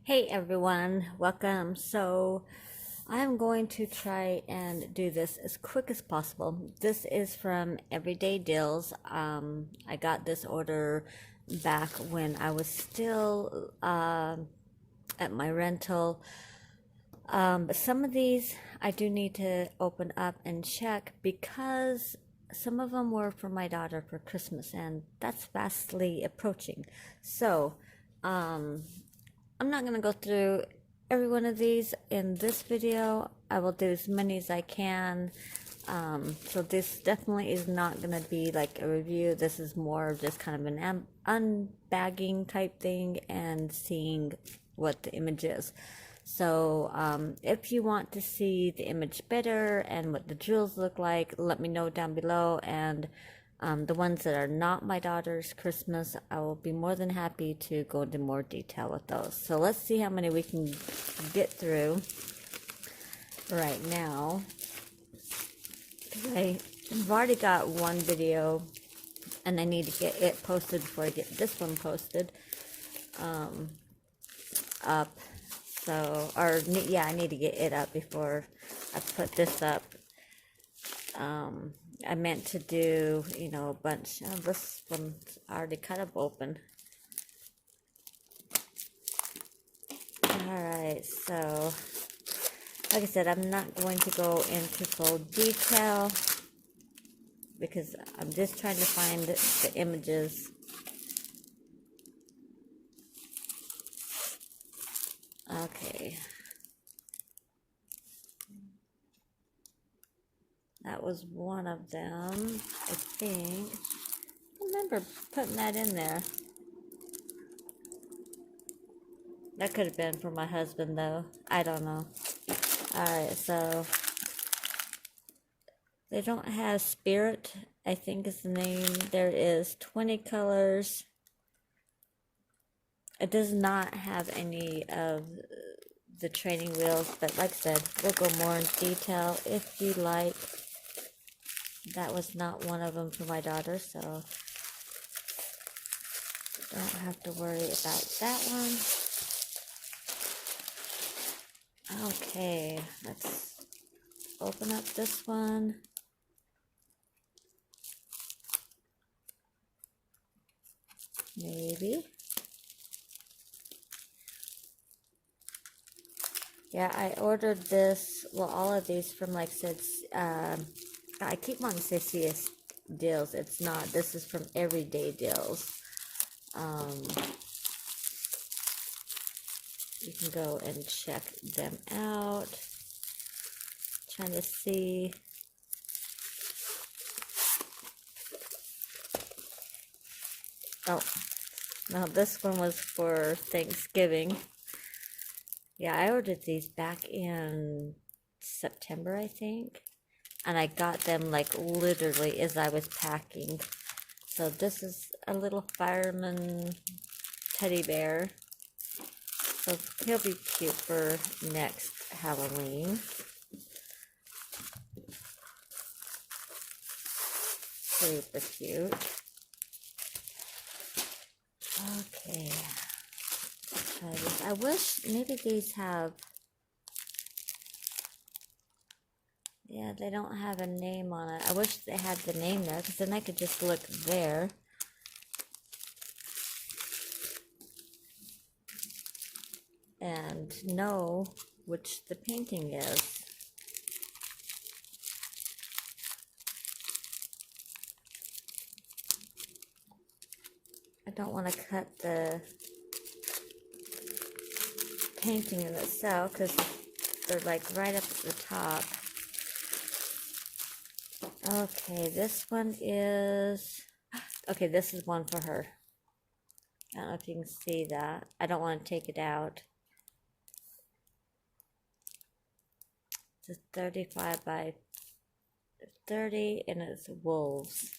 Hey everyone, welcome. So I'm going to try and do this as quick as possible. This is from Everyday Deals. I got this order back when I was still at my rental. But some of these I do need to open up and check because some of them were for my daughter for Christmas, and that's fastly approaching. So, um, I'm not going to go through every one of these in this video. I will do as many as I can. So this definitely is not going to be like a review. This is more of just kind of an unbagging type thing and seeing what the image is. So if you want to see the image better and what the drills look like, let me know down below. And the ones that are not my daughter's Christmas, I will be more than happy to go into more detail with those. So let's see how many we can get through right now. I've already got one video and I need to get it posted before I get this one posted up. So, yeah, I need to get it up before I put this up. I meant to do, a bunch. Oh, this one's already cut up open. Alright, so, like I said, I'm not going to go into full detail because I'm just trying to find the images. Okay. That was one of them, I think. I remember putting that in there. That could have been for my husband, though. I don't know. Alright, so they don't have Spirit, I think is the name. There is 20 colors. It does not have any of the training wheels, but like I said, we'll go more in detail if you like. That was not one of them for my daughter, so don't have to worry about that one. Okay, let's open up this one. Maybe. Yeah, I ordered this, well, all of these from, like I said, I keep wanting to say CS Deals. It's not. This is from Everyday Deals. You can go and check them out. Trying to see. Oh, no, this one was for Thanksgiving. Yeah, I ordered these back in September, I think. And I got them like literally as I was packing. So this is a little fireman teddy bear. So he'll be cute for next Halloween. Super cute. Okay. Let's try this. I wish maybe these have... Yeah, they don't have a name on it. I wish they had the name there, because then I could just look there. And know which the painting is. I don't want to cut the painting in itself, because they're like right up at the top. Okay, this one is... Okay, this is one for her. I don't know if you can see that. I don't want to take it out. It's a 35 by 30, and it's wolves.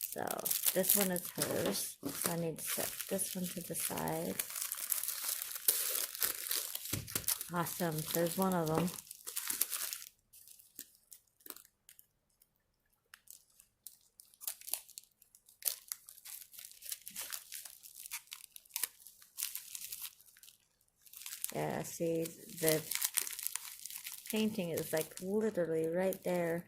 So, this one is hers. So I need to set this one to the side. Awesome. There's one of them. Yeah, see, the painting is like literally right there.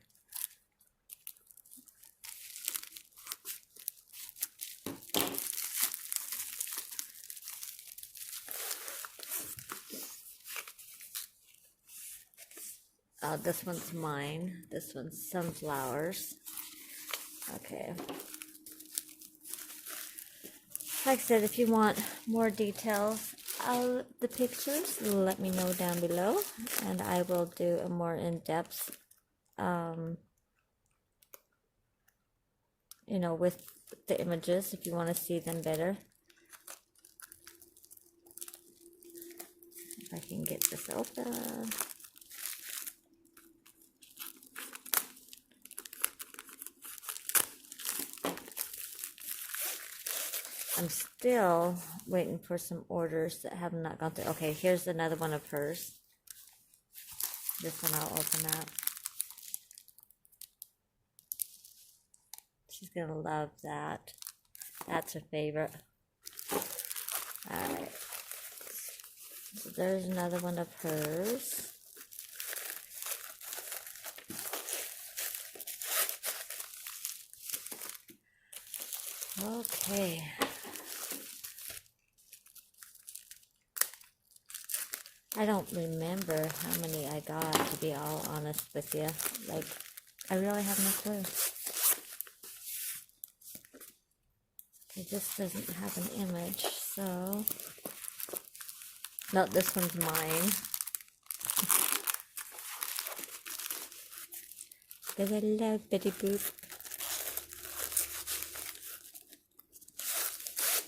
Oh, this one's mine. This one's sunflowers. Okay. Like I said, if you want more details of the pictures, let me know down below, and I will do a more in-depth, you know, with the images if you want to see them better. If I can get this open. I'm still waiting for some orders that have not gone through. Okay, here's another one of hers. This one I'll open up. She's gonna love that. That's her favorite. Alright. So there's another one of hers. Okay. I don't remember how many I got, to be all honest with you. Like, I really have no clue. It just doesn't have an image, so... No, this one's mine. Because I love Betty Boop.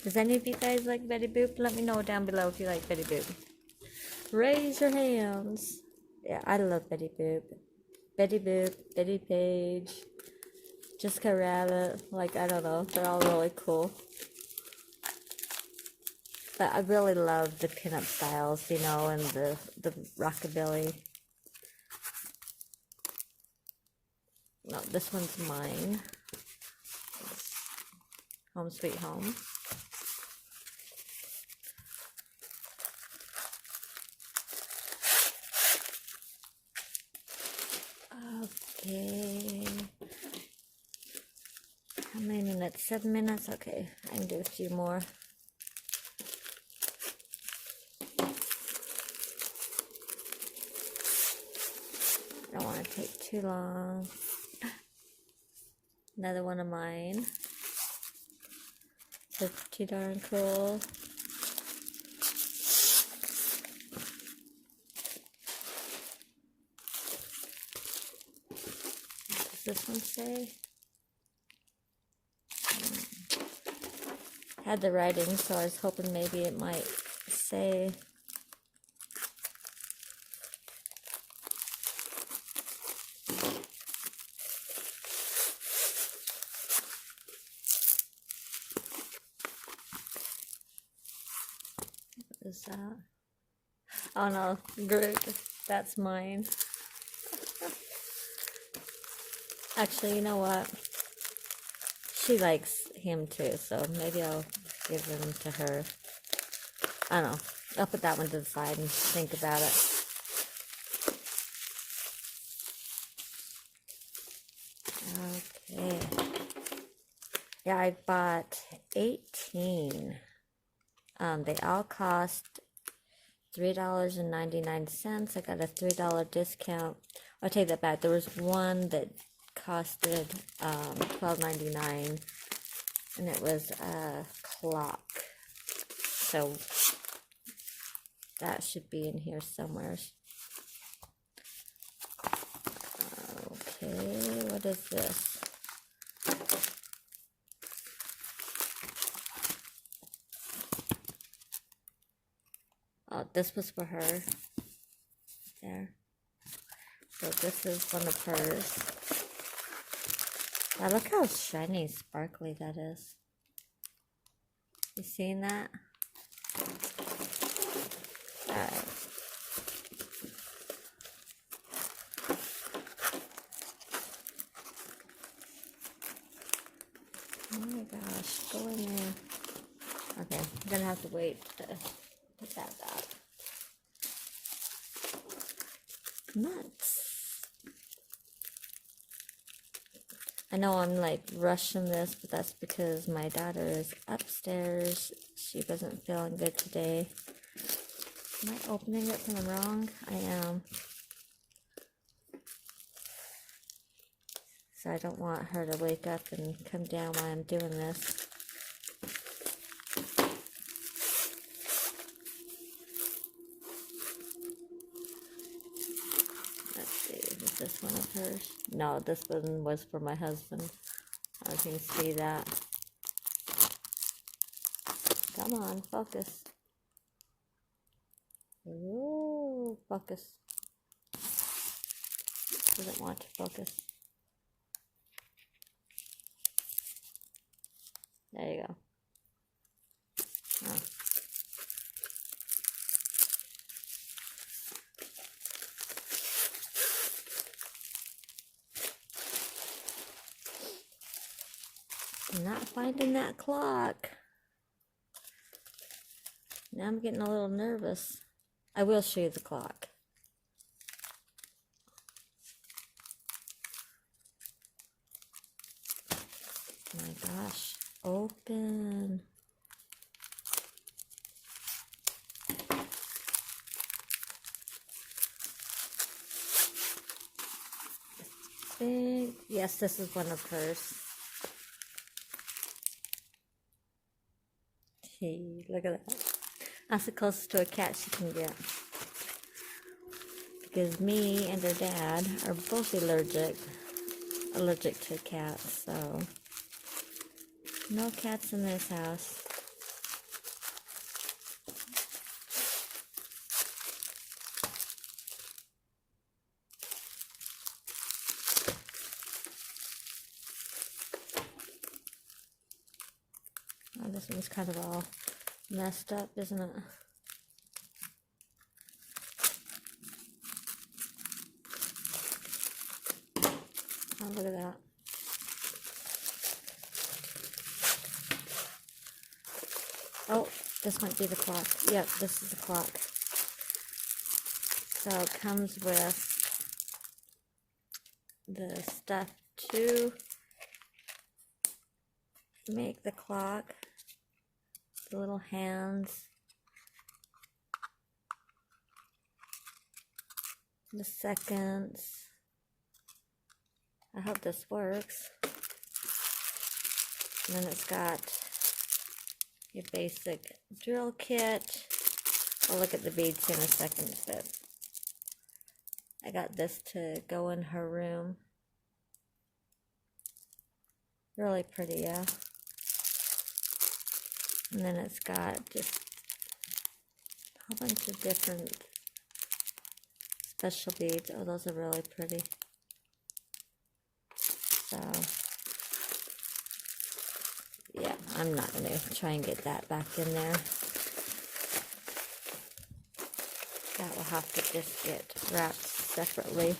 Does any of you guys like Betty Boop? Let me know down below if you like Betty Boop. Raise your hands. Yeah, I love Betty Boop. Betty Boop, Betty Page, Jessica Rabbit. Like, I don't know. They're all really cool. But I really love the pinup styles, you know, and the rockabilly. No, this one's mine. Home Sweet Home. Okay. How many minutes? 7 minutes? Okay, I can do a few more. I don't want to take too long. Another one of mine. They're pretty darn cool. What does this one say? Had the writing, so I was hoping maybe it might say. What is that? Oh no, Groot. That's mine. Actually, you know what? She likes him too, so maybe I'll give them to her. I don't know. I'll put that one to the side and think about it. Okay. Yeah, I bought 18. They all cost $3.99. I got a $3 discount. I'll take that back. There was one that costed $12.99, and it was a clock. So that should be in here somewhere. Okay, what is this? Oh, this was for her. There. So this is one of hers. Wow, look how shiny and sparkly that is. You seen that? Alright. Oh my gosh, go in there. Okay, I'm gonna have to wait to put that back. nuts. I know I'm like rushing this, but that's because my daughter is upstairs. She wasn't feeling good today. Am I opening it from the wrong? I am. So I don't want her to wake up and come down while I'm doing this. Let's see, is this one of hers? No, this one was for my husband. I can see that. Come on, focus. Ooh, focus. Doesn't want to focus. There you go. Oh. I'm not finding that clock. Now I'm getting a little nervous. I will show you the clock. My gosh. Open. Big. Yes, this is one of hers. Hey, look at that. That's the closest to a cat she can get. Because me and her dad are both allergic to cats, so no cats in this house. Oh, this one's kind of all messed up, isn't it? Oh, look at that. Oh, this might be the clock. Yep, this is the clock. So it comes with the stuff to make the clock. The little hands. The seconds. I hope this works. And then it's got your basic drill kit. I'll look at the beads in a second, but I got this to go in her room. Really pretty, yeah. And then it's got just a whole bunch of different special beads. Oh, those are really pretty. So, yeah, I'm not going to try and get that back in there. That will have to just get wrapped separately.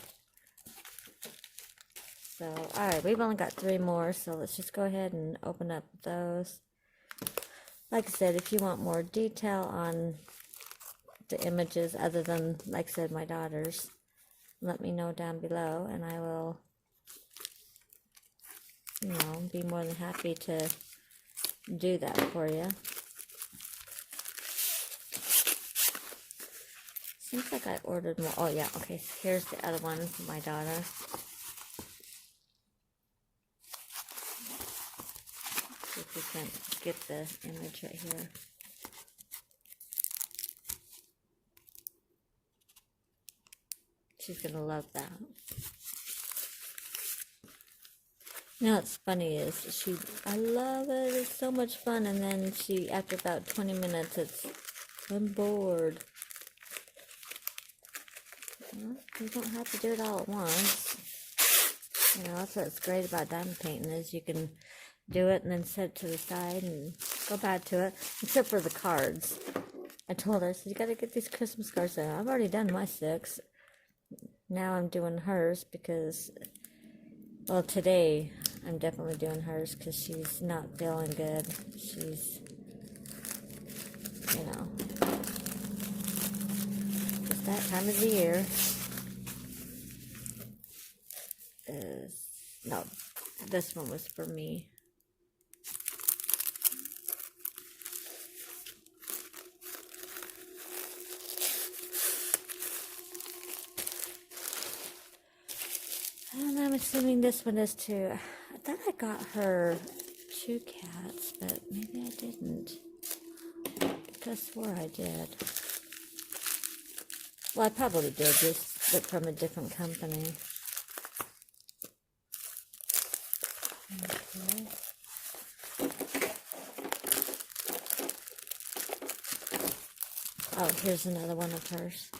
So, alright, we've only got 3 more, so let's just go ahead and open up those. Like I said, if you want more detail on the images other than, like I said, my daughter's, let me know down below, and I will, you know, be more than happy to do that for you. Seems like I ordered more. Oh, yeah, okay, so here's the other one for my daughter. See if we can get the image right here. She's gonna love that. You know what's funny is I love it, it's so much fun, and then after about 20 minutes, I'm bored. Well, you don't have to do it all at once. You know, that's what's great about diamond painting is you can do it and then set it to the side and go back to it, except for the cards. I told her, I said, you gotta get these Christmas cards in. I've already done my 6. Now I'm doing hers because, well, today I'm definitely doing hers because she's not feeling good. She's, you know, it's that time of the year. this one was for me. And I'm assuming this one is too. I thought I got her 2 cats, but maybe I didn't. I could have swore I did. Well, I probably did, just but from a different company. Okay. Oh, here's another one of hers.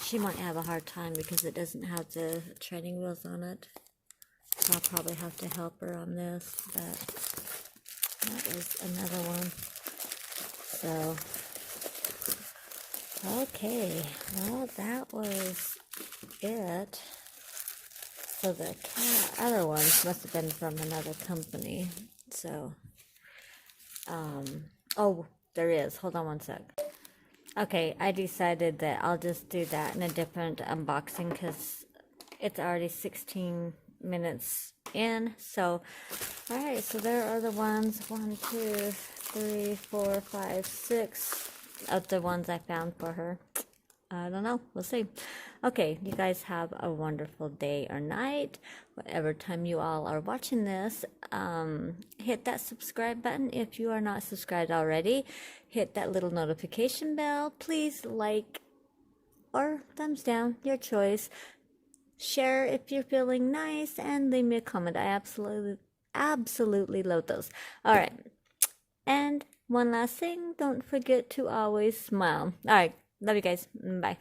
She might have a hard time because it doesn't have the training wheels on it. So I'll probably have to help her on this, but that was another one. So, okay, well, that was it. So the other ones must have been from another company. So, oh, there is. Hold on one sec. Okay, I decided that I'll just do that in a different unboxing because it's already 16 minutes in. So, alright, so there are the ones 1, 2, 3, 4, 5, 6 of the ones I found for her. I don't know. We'll see. Okay, you guys have a wonderful day or night, whatever time you all are watching this. Hit that subscribe button if you are not subscribed already. Hit that little notification bell. Please like or thumbs down, your choice. Share if you're feeling nice, and leave me a comment. I absolutely love those. All right, and one last thing, don't forget to always smile. All right, love you guys. Bye.